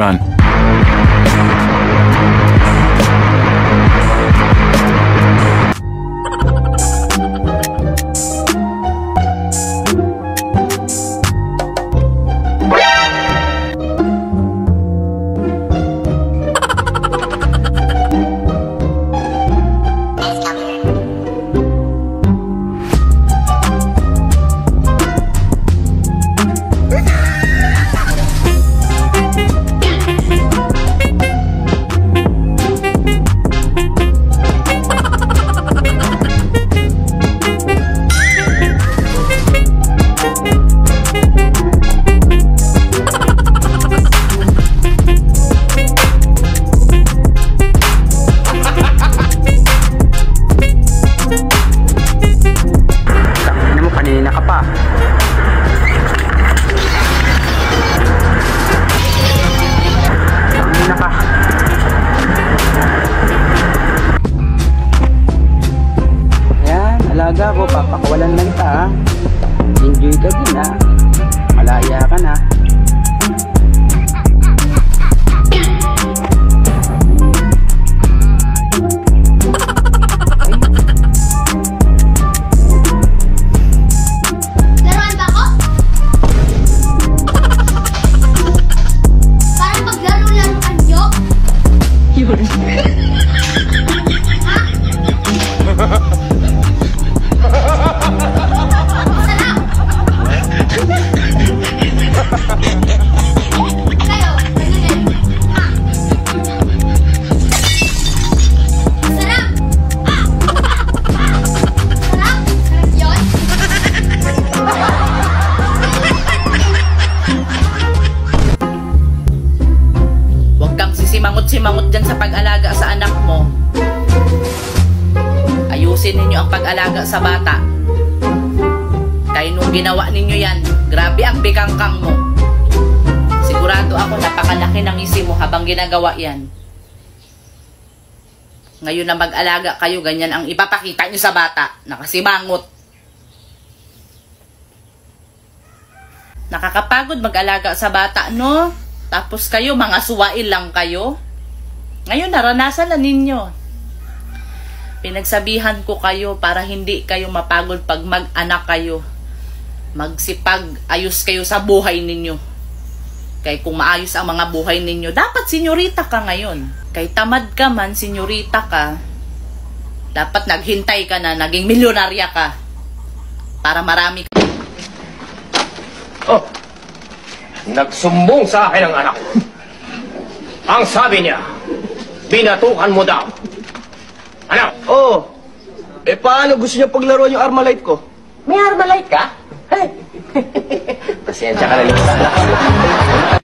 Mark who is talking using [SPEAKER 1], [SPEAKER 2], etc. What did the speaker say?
[SPEAKER 1] Run.
[SPEAKER 2] Alaga ko, papakawalan lang ta. Enjoy ka din ha. Malaya ka na.
[SPEAKER 3] Laruan ba ako? Parang paglaro-laruan nyo? Yun.
[SPEAKER 4] Simangot dyan sa pag-alaga sa anak mo. Ayusin ninyo ang pag-alaga sa bata. Kaya nung ginawa ninyo yan, grabe ang bikangkang mo. Sigurado ako napakalaki ng isi mo habang ginagawa yan. Ngayon na mag-alaga kayo, ganyan ang ipapakita nyo sa bata. Nakasimangot. Nakakapagod mag-alaga sa bata, no? Tapos kayo, mga suwail lang kayo. Ngayon, naranasan na ninyo. Pinagsabihan ko kayo para hindi kayo mapagod pag mag-anak kayo. Magsipag, ayos kayo sa buhay ninyo. Kaya kung maayos ang mga buhay ninyo, dapat senyorita ka ngayon. Kaya tamad ka man, senyorita ka, dapat naghintay ka na, naging milyonarya ka. Para marami ka.
[SPEAKER 5] Oh, nagsumbong sa akin ang anak ko. Ang sabi niya, binatukan mo daw. Ano?
[SPEAKER 6] Oo. Eh, paano gusto niya paglaruan yung Armalite ko?
[SPEAKER 5] May Armalite ka? Pasensya ka na lang.